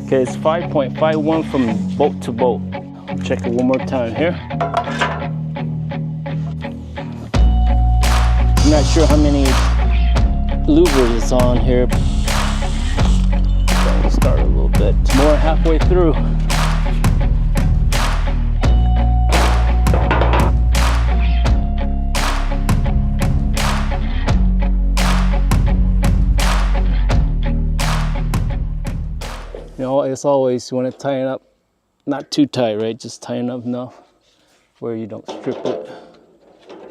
Okay, it's 5.51 from boat to boat. I'll check it one more time here. I'm not sure how many louvers it's on here. So we'll start a little bit. It's more halfway through. You know, as always, you want to tighten up, not too tight, right? Just tighten up enough where you don't strip it.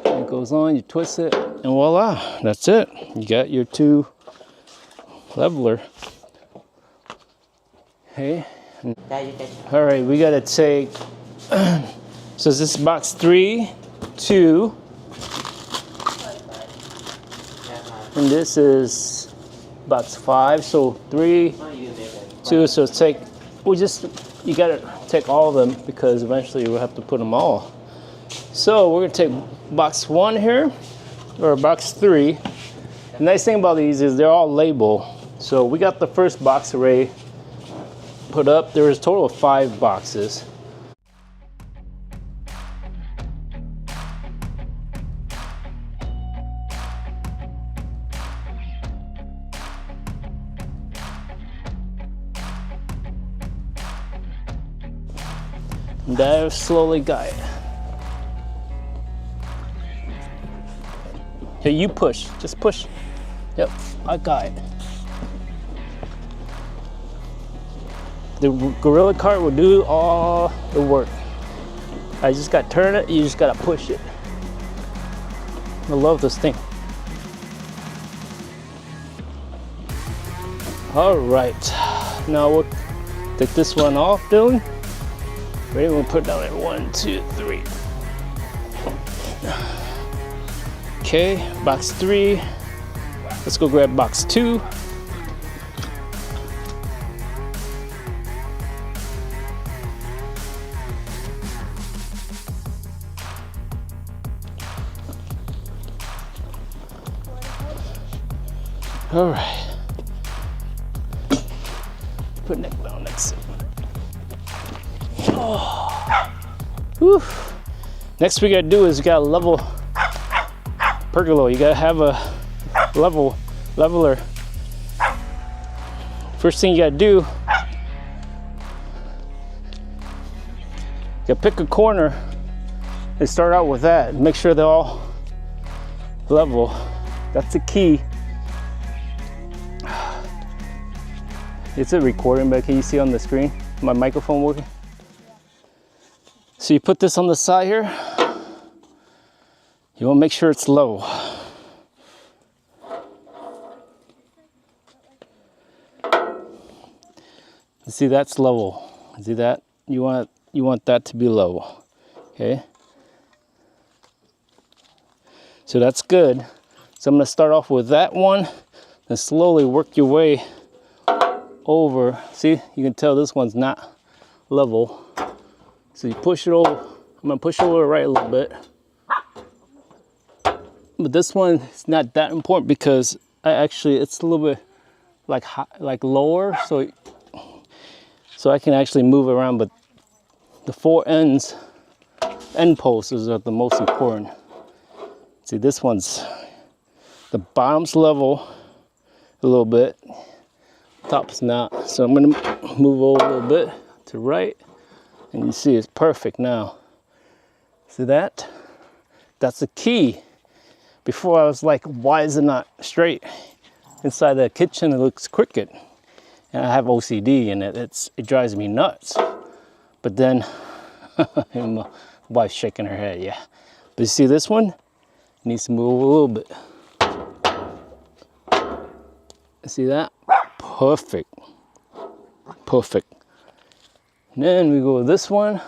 When it goes on, you twist it, and voila, that's it. You got your 2 leveler. Okay. All right, we got to take, so this is box 3, 2, and this is box 5, so 3, 2, so take, you gotta take all of them because eventually we'll have to put them all. So we're gonna take box 1 here, or box 3. The nice thing about these is they're all labeled. So we got the first box array put up. There was a total of 5 boxes. Dive slowly, guide. Here, you push. Just push. Yep, I got it. The Gorilla Cart will do all the work. I just got to turn it. You just got to push it. I love this thing. All right. Now we'll take this one off, Dylan. Ready? We'll put it down at 1, 2, 3. Okay, box 3. Let's go grab box 2. All right. Put neck down next to it. Oh. Whew. Next we gotta do is we gotta level pergola. You gotta have a leveler. First thing you gotta do, you gotta pick a corner and start out with that. Make sure they're all level. That's the key. It's a recording, but can you see on the screen my microphone working? So you put this on the side here. You want to make sure it's low. You see, that's level. See that? You want that to be low. Okay. So that's good. So I'm going to start off with that one and slowly work your way over. See, you can tell this one's not level. So you push it over. I'm gonna push it over right a little bit. But this one is not that important because it's a little bit like lower, so I can actually move around. But the 4 end posts are the most important. See, this one's, the bottom's level a little bit, top's not. So I'm gonna move over a little bit to right. And you see it's perfect now. See that? That's the key. Before I was like, why is it not straight? Inside the kitchen it looks crooked. And I have OCD and it drives me nuts. But then, my wife's shaking her head, yeah. But you see this one? It needs to move a little bit. See that? Perfect. Perfect. And then we go with this one,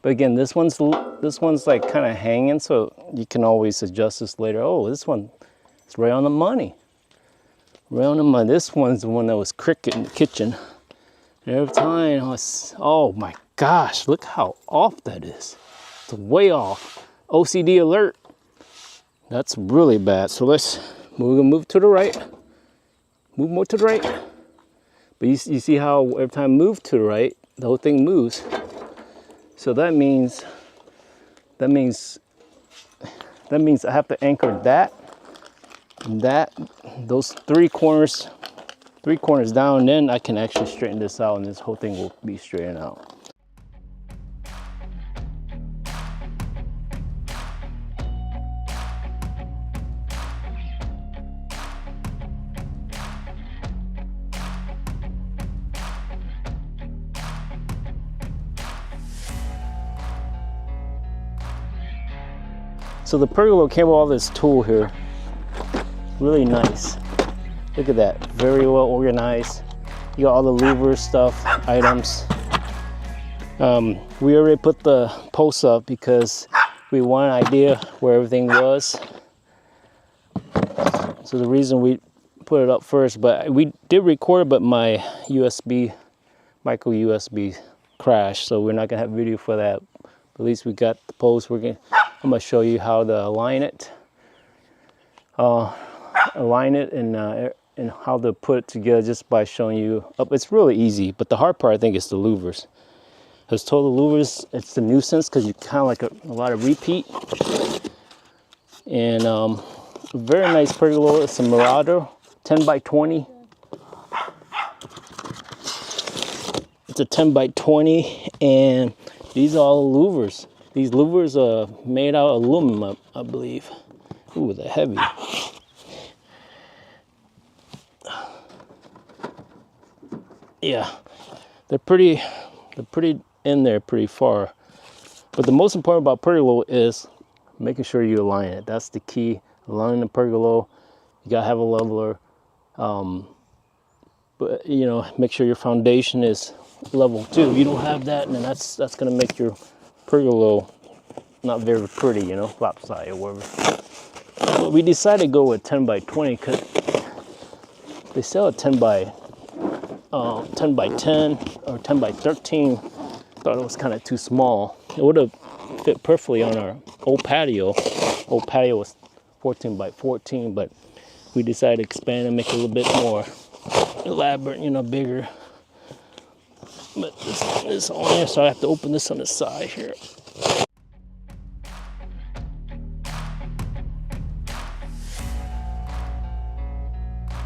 but again, this one's like kind of hanging, so you can always adjust this later. Oh, this one is right on the money. Right on the money. This one's the one that was cricket in the kitchen. And every time I was, oh my gosh, look how off that is. It's way off. OCD alert. That's really bad. So we're gonna move to the right. Move more to the right. But you see how every time I move to the right, the whole thing moves. So that means I have to anchor that and that, those three corners down, and then I can actually straighten this out, and this whole thing will be straightened out. So the pergola came with all this tool here. Really nice. Look at that, very well organized. You got all the louvers stuff, items. We already put the posts up because we want an idea where everything was. So the reason we put it up first, but we did record it, but my micro USB crashed, so we're not gonna have video for that. At least we got the posts. I'm gonna show you how to align it. And how to put it together just by showing you up. It's really easy, but the hard part I think is the louvers. I was told the louvers, it's the nuisance because you kind of like a lot of repeat. And very nice pergola. It's a Mirador 10'x20. It's a 10'x20, and these are all louvers. These louvers are made out of aluminum, I believe. Ooh, they're heavy. Yeah, they're pretty in there pretty far. But the most important about pergola is making sure you align it. That's the key. Aligning the pergola. You gotta have a leveler. But you know, make sure your foundation is level too. If you don't have that, then that's gonna make your pergola not very pretty, you know, lopsided or whatever. But we decided to go with 10'x20 because they sell a 10'x10 or 10'x13. Thought it was kind of too small. It would have fit perfectly on our old patio. Old patio was 14'x14, but we decided to expand and make it a little bit more elaborate, you know, bigger. But this is on there, so I have to open this on the side here.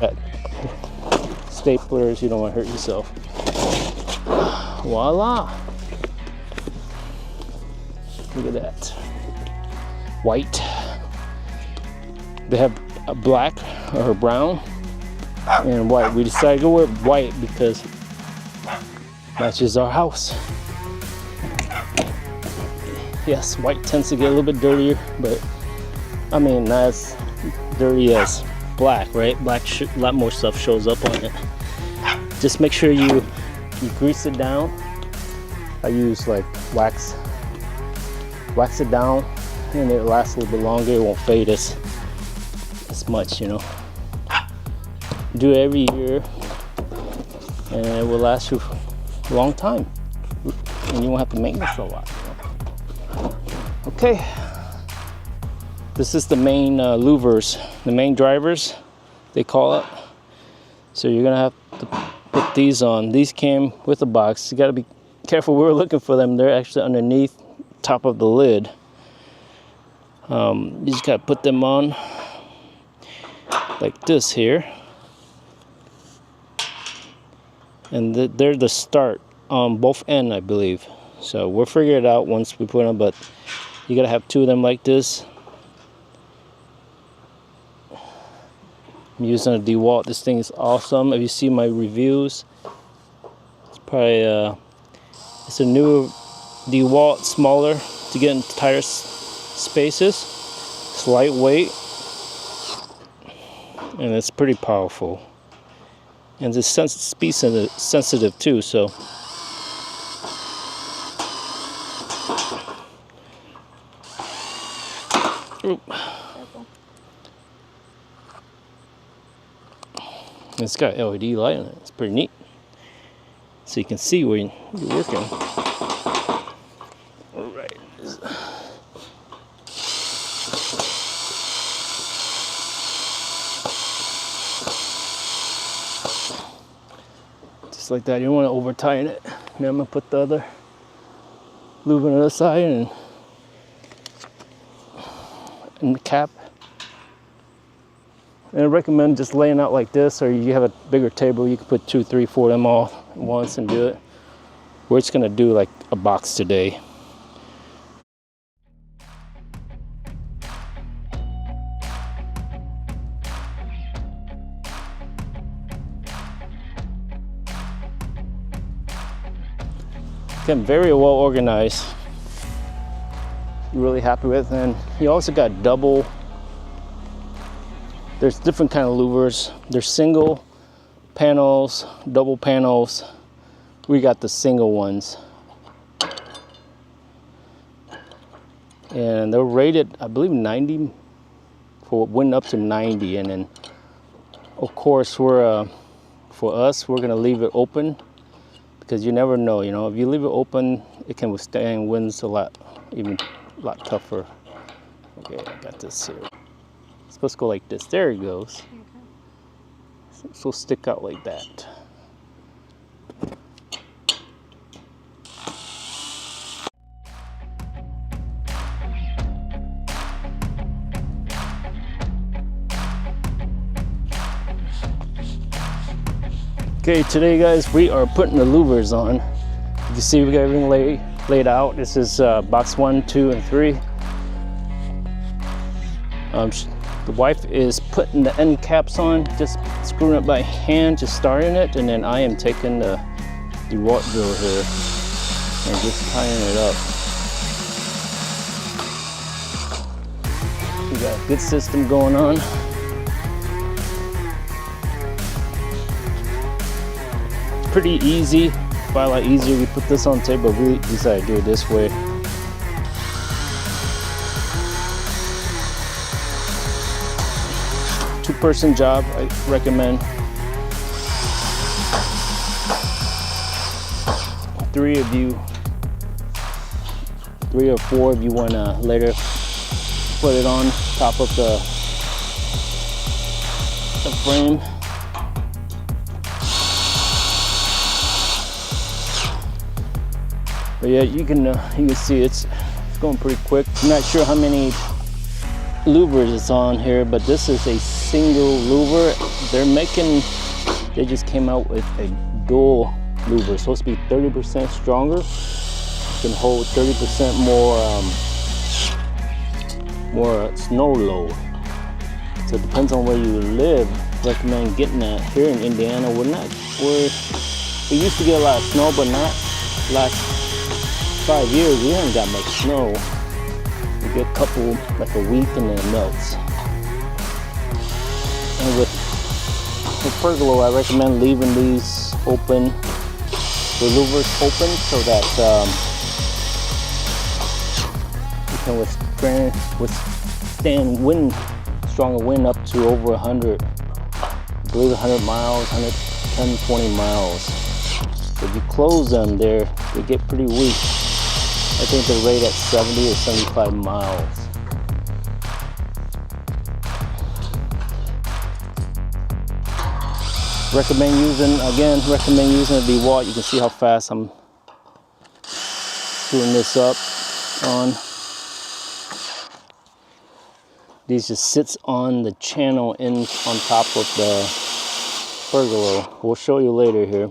Got staplers, you don't want to hurt yourself. Voila! Look at that. White. They have a black or brown and white. We decided to go with white because it matches our house. Yes, white tends to get a little bit dirtier, but I mean, not as dirty as black, right? Black, a lot more stuff shows up on it. Just make sure you grease it down. I use like wax it down, and it lasts a little bit longer. It won't fade as much, you know. Do it every year, and it will last you a long time, and you won't have to maintenance a lot, you know? Okay, this is the main louvers, the main drivers, they call it. So you're gonna have to put these on. These came with a box. You gotta be careful. We were looking for them. They're actually underneath top of the lid. You just gotta put them on like this here, and they're the start on both ends, I believe. So we'll figure it out once we put them, but you gotta have two of them like this. I'm using a DeWalt. This thing is awesome. If you see my reviews, it's probably it's a new DeWalt, smaller to get in tighter spaces. It's lightweight, and it's pretty powerful. And it's speed sensitive too. So it's got LED light on it. It's pretty neat, so you can see where you're working. All right. just like that. You don't want to over tighten it. Now I'm gonna put the other louver on the other side and the cap. And I recommend just laying out like this, or you have a bigger table, you can put 2, 3, 4 of them all at once and do it. We're just gonna do like a box today. Again, very well organized. Really happy with, and you also got double. There's different kind of louvers. There's single panels, double panels. We got the single ones, and they're rated, I believe, 90 for wind up to 90. And then, of course, for us, we're gonna leave it open because you never know. You know, if you leave it open, it can withstand winds a lot tougher. Okay, I got this here. It's supposed to go like this. There it goes. Okay. So stick out like that. Okay, today guys, we are putting the louvers on. You can see we got everything laid out. This is box 1, 2, and 3. The wife is putting the end caps on, just screwing it by hand, just starting it, and then I am taking the wart drill here and just tying it up. We got a good system going on. It's pretty easy, probably a lot easier. We put this on tape, but we decided to do it this way. Two-person job, I recommend. 3 of you, 3 or 4 if you want to later put it on top of the frame. But yeah, you can see it's going pretty quick. I'm not sure how many louvers it's on here, but this is a single louver. They just came out with a dual louver. It's supposed to be 30% stronger. It can hold 30% more snow load. So it depends on where you live. Recommend getting that. Here in Indiana, we used to get a lot of snow, but not last 5 years. We haven't got much snow. We get a couple, like a week, and then it melts. And with pergola, I recommend leaving these open, the louvers open, so that you can withstand wind, stronger wind up to over 100, I believe 100 miles, 110, 20 miles. If you close them, they get pretty weak. I think they're rated at 70 or 75 miles. Recommend using a DeWalt. You can see how fast I'm screwing this up on. These just sits on the channel on top of the pergola. We'll show you later here.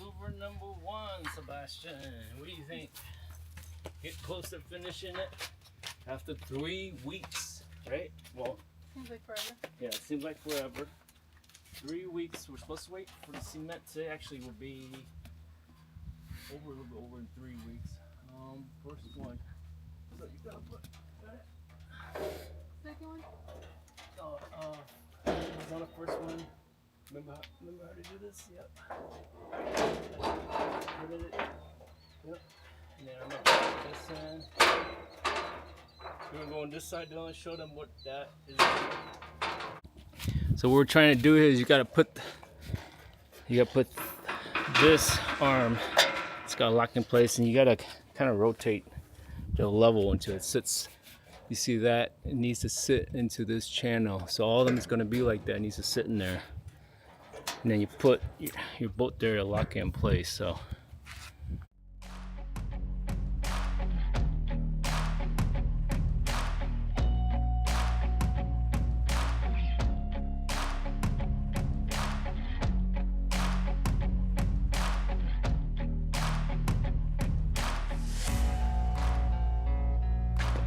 Louver number 1, Sebastian. What do you think? Get close to finishing it after 3 weeks, right? Well, seems like forever. Yeah, it seems like forever. 3 weeks. We're supposed to wait for the cement to actually will be a little bit over in 3 weeks. First one. So you gotta got it. Second one? Oh, it was on the first one. Remember how to do this? Yep. Yep. And then I'm gonna put this in. We're gonna go on this side to show them what that is. So what we're trying to do is you gotta put this arm. It's got to lock in place, and you gotta kind of rotate the level until it sits You see that? It needs to sit into this channel. So all of them is going to be like that. It needs to sit in there. And then you put your boat there to lock it in place. So.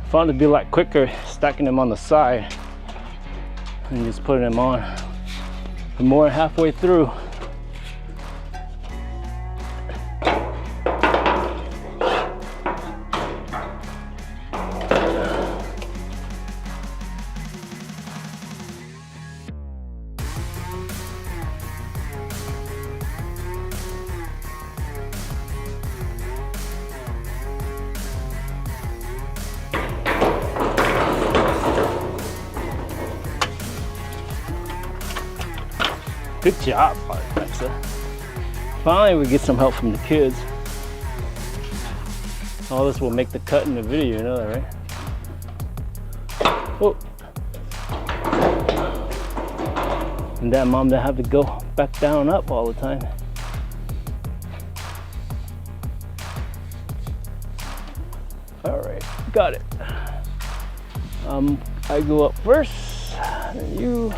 Found it to be a lot quicker stacking them on the side and just putting them on. I'm more than halfway through. Good job, Alexa. Finally, we get some help from the kids. All this will make the cut in the video, you know that, right? Oh. And that mom that have to go back down up all the time. All right, got it. I go up first, and you.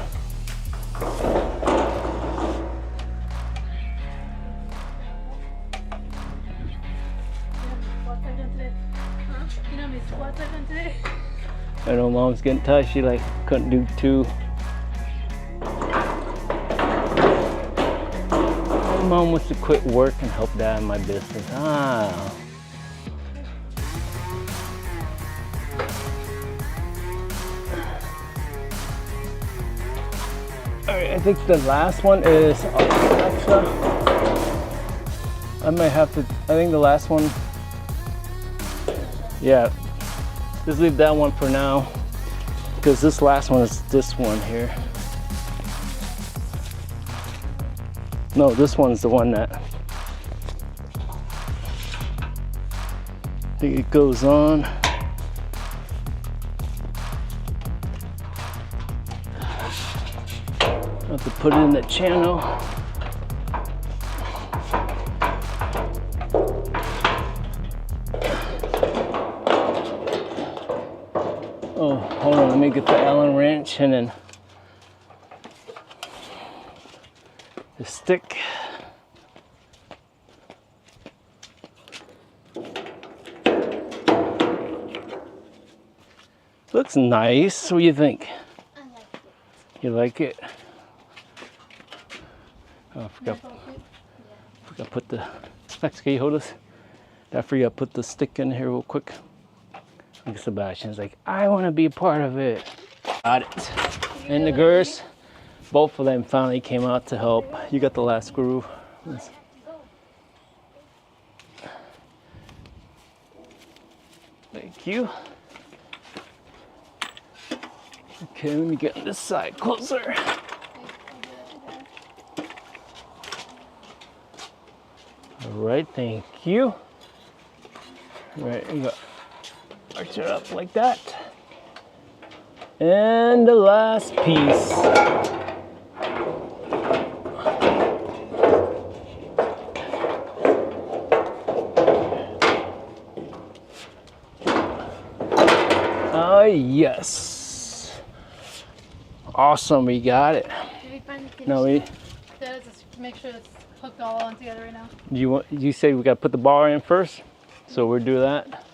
I know mom's getting tired. She like couldn't do 2. Mom wants to quit work and help dad in my business. Ah. All right, I think the last one is Alexa. I might have to. I think the last one. Yeah. Just leave that one for now, because this last one is this one here. No, this one's the one that I think it goes on. I have to put it in the channel. Oh, hold on, let me get the Allen wrench and then the stick. Looks nice. What do you think? I like it. You like it? Oh, I forgot to put the, Lex, can you hold this? I forgot to put the stick in here real quick. Look at Sebastian's like, I want to be a part of it. Got it. And the girls, both of them finally came out to help. You got the last screw. Thank you. Okay, let me get this side closer. All right, thank you. All right, you got. Arch it up like that. And the last piece. Yes. Awesome, we got it. Did we find the No, we. Just make sure it's hooked all on together right now. You say we got to put the bar in first? So we'll do that.